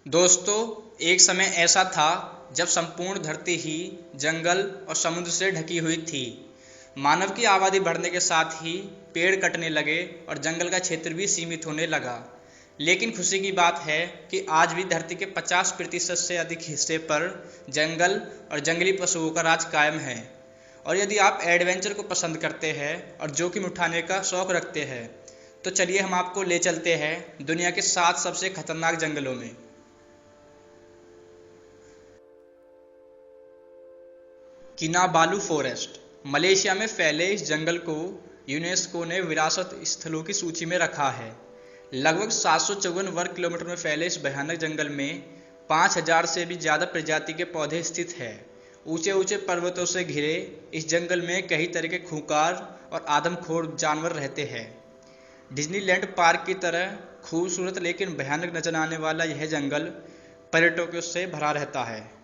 दोस्तों, एक समय ऐसा था जब संपूर्ण धरती ही जंगल और समुद्र से ढकी हुई थी। मानव की आबादी बढ़ने के साथ ही पेड़ कटने लगे और जंगल का क्षेत्र भी सीमित होने लगा। लेकिन खुशी की बात है कि आज भी धरती के 50% से अधिक हिस्से पर जंगल और जंगली पशुओं का राज कायम है। और यदि आप एडवेंचर को पसंद करते हैं और जोखिम उठाने का शौक रखते हैं, तो चलिए हम आपको ले चलते हैं दुनिया के 7 सबसे खतरनाक जंगलों में। किनाबालू फॉरेस्ट। मलेशिया में फैले इस जंगल को यूनेस्को ने विरासत स्थलों की सूची में रखा है। लगभग 754 वर्ग किलोमीटर में फैले इस भयानक जंगल में 5000 से भी ज़्यादा प्रजाति के पौधे स्थित हैं। ऊंचे ऊंचे पर्वतों से घिरे इस जंगल में कई तरह के खूंखार और आदमखोर जानवर रहते हैं। डिज्नीलैंड पार्क की तरह खूबसूरत लेकिन भयानक नजर आने वाला यह जंगल पर्यटकों से भरा रहता है।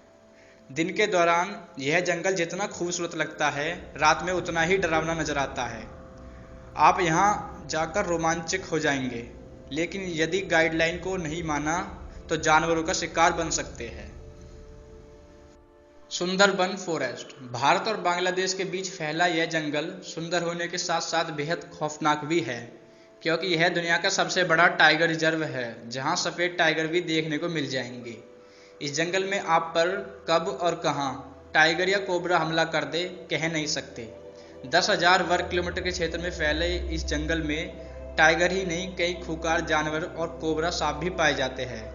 दिन के दौरान यह जंगल जितना खूबसूरत लगता है, रात में उतना ही डरावना नजर आता है। आप यहाँ जाकर रोमांचक हो जाएंगे, लेकिन यदि गाइडलाइन को नहीं माना तो जानवरों का शिकार बन सकते हैं। सुंदरबन फॉरेस्ट। भारत और बांग्लादेश के बीच फैला यह जंगल सुंदर होने के साथ साथ बेहद खौफनाक भी है, क्योंकि यह दुनिया का सबसे बड़ा टाइगर रिजर्व है, जहाँ सफ़ेद टाइगर भी देखने को मिल जाएंगे। इस जंगल में आप पर कब और कहां टाइगर या कोबरा हमला कर दे कह नहीं सकते। 10,000 वर्ग किलोमीटर के क्षेत्र में फैले इस जंगल में टाइगर ही नहीं, कई खूंखार जानवर और कोबरा सांप भी पाए जाते हैं।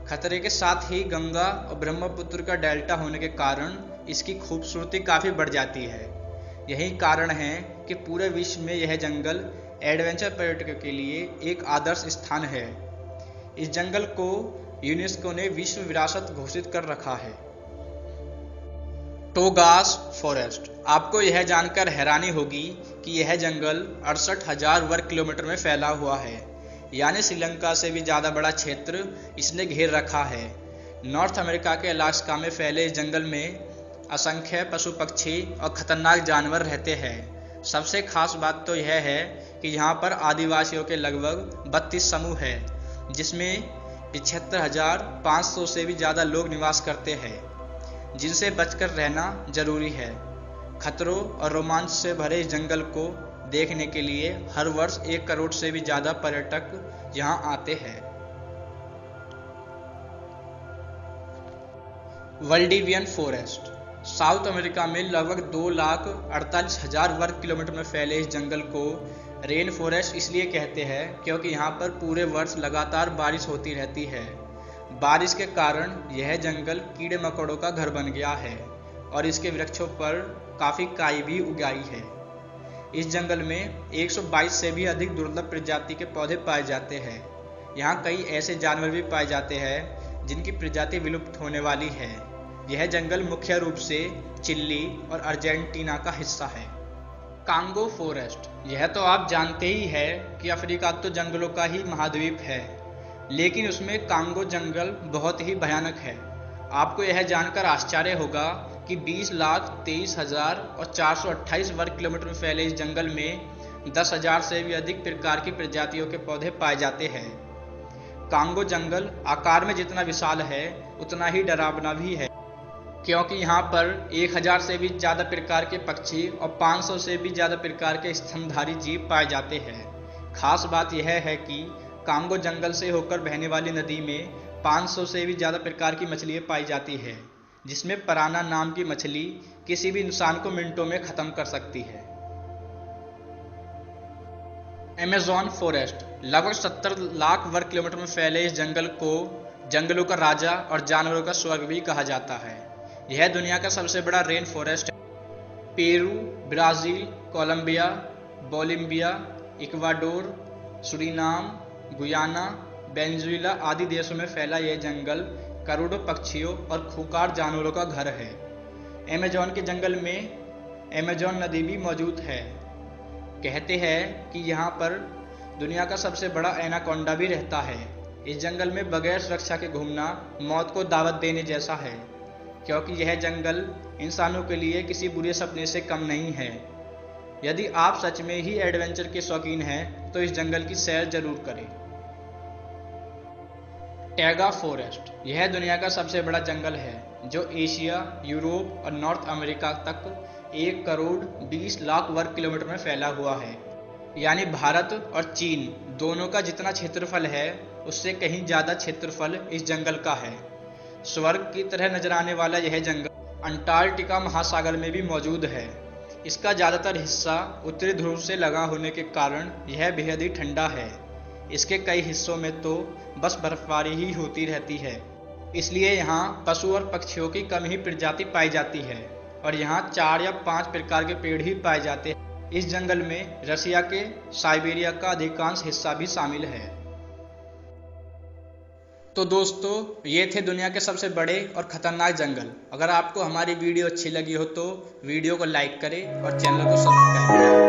खतरे के साथ ही गंगा और ब्रह्मपुत्र का डेल्टा होने के कारण इसकी खूबसूरती काफ़ी बढ़ जाती है। यही कारण है कि पूरे विश्व में यह जंगल एडवेंचर पर्यटकों के लिए एक आदर्श स्थान है। इस जंगल को यूनेस्को ने विश्व विरासत घोषित कर रखा है। टोगास फॉरेस्ट। आपको यह जानकर हैरानी होगी कि यह जंगल 68,000 वर्ग किलोमीटर में फैला हुआ है, यानी श्रीलंका से भी ज़्यादा बड़ा क्षेत्र इसने घेर रखा है। नॉर्थ अमेरिका के अलास्का में फैले इस जंगल में असंख्य पशु पक्षी और खतरनाक जानवर रहते हैं। सबसे खास बात तो यह है कि यहाँ पर आदिवासियों के लगभग 32 समूह हैं, जिसमें 75,500 से भी ज़्यादा लोग निवास करते हैं, जिनसे बचकर रहना जरूरी है। खतरों और रोमांच से भरे इस जंगल को देखने के लिए हर वर्ष 1 करोड़ से भी ज़्यादा पर्यटक यहाँ आते हैं। वाल्डिवियन फॉरेस्ट। साउथ अमेरिका में लगभग 2,48,000 वर्ग किलोमीटर में फैले इस जंगल को रेन फॉरेस्ट इसलिए कहते हैं क्योंकि यहाँ पर पूरे वर्ष लगातार बारिश होती रहती है। बारिश के कारण यह जंगल कीड़े मकोड़ों का घर बन गया है और इसके वृक्षों पर काफ़ी काई भी उगाई है। इस जंगल में 122 से भी अधिक दुर्लभ प्रजाति के पौधे पाए जाते हैं। यहाँ कई ऐसे जानवर भी पाए जाते हैं जिनकी प्रजाति विलुप्त होने वाली है। यह जंगल मुख्य रूप से चिली और अर्जेंटीना का हिस्सा है। Congo forest. यह तो आप जानते ही हैं कि अफ्रीका तो जंगलों का ही महाद्वीप है, लेकिन उसमें कांगो जंगल बहुत ही भयानक है। आपको यह जानकर आश्चर्य होगा कि 20,23,428 वर्ग किलोमीटर में फैले इस जंगल में 10,000 से भी अधिक प्रकार की प्रजातियों के पौधे पाए जाते हैं। कांगो जंगल आकार में जितना विशाल है, उतना ही डरावना भी है, क्योंकि यहाँ पर 1,000 से भी ज़्यादा प्रकार के पक्षी और 500 से भी ज़्यादा प्रकार के स्तनधारी जीव पाए जाते हैं। खास बात यह है कि कांगो जंगल से होकर बहने वाली नदी में 500 से भी ज़्यादा प्रकार की मछलियाँ पाई जाती है, जिसमें पराना नाम की मछली किसी भी इंसान को मिनटों में ख़त्म कर सकती है। Amazon forest. लगभग 70 लाख वर्ग किलोमीटर में फैले इस जंगल को जंगलों का राजा और जानवरों का स्वर्ग भी कहा जाता है। यह दुनिया का सबसे बड़ा रेन फॉरेस्ट है। Peru, Brazil, Colombia, Bolivia, Ecuador, Suriname, Guyana, Venezuela आदि देशों में फैला यह जंगल करोड़ों पक्षियों और खूंखार जानवरों का घर है। अमेज़न के जंगल में अमेज़न नदी भी मौजूद है। कहते हैं कि यहाँ पर दुनिया का सबसे बड़ा एनाकोंडा भी रहता है। इस जंगल में बगैर सुरक्षा के घूमना मौत को दावत देने जैसा है, क्योंकि यह जंगल इंसानों के लिए किसी बुरे सपने से कम नहीं है। यदि आप सच में ही एडवेंचर के शौकीन हैं तो इस जंगल की सैर जरूर करें। टैगा फॉरेस्ट यह दुनिया का सबसे बड़ा जंगल है जो एशिया, यूरोप और नॉर्थ अमेरिका तक 1 करोड़ 20 लाख वर्ग किलोमीटर में फैला हुआ है। यानी भारत और चीन दोनों का जितना क्षेत्रफल है उससे कहीं ज़्यादा क्षेत्रफल इस जंगल का है। स्वर्ग की तरह नजर आने वाला यह जंगल अंटार्कटिका महासागर में भी मौजूद है। इसका ज़्यादातर हिस्सा उत्तरी ध्रुव से लगा होने के कारण यह बेहद ही ठंडा है। इसके कई हिस्सों में तो बस बर्फबारी ही होती रहती है। इसलिए यहाँ पशु और पक्षियों की कम ही प्रजाति पाई जाती है और यहाँ 4 या 5 प्रकार के पेड़ ही पाए जाते हैं। इस जंगल में रसिया के साइबेरिया का अधिकांश हिस्सा भी शामिल है। तो दोस्तों, ये थे दुनिया के सबसे बड़े और खतरनाक जंगल। अगर आपको हमारी वीडियो अच्छी लगी हो तो वीडियो को लाइक करें और चैनल को सब्सक्राइब करें।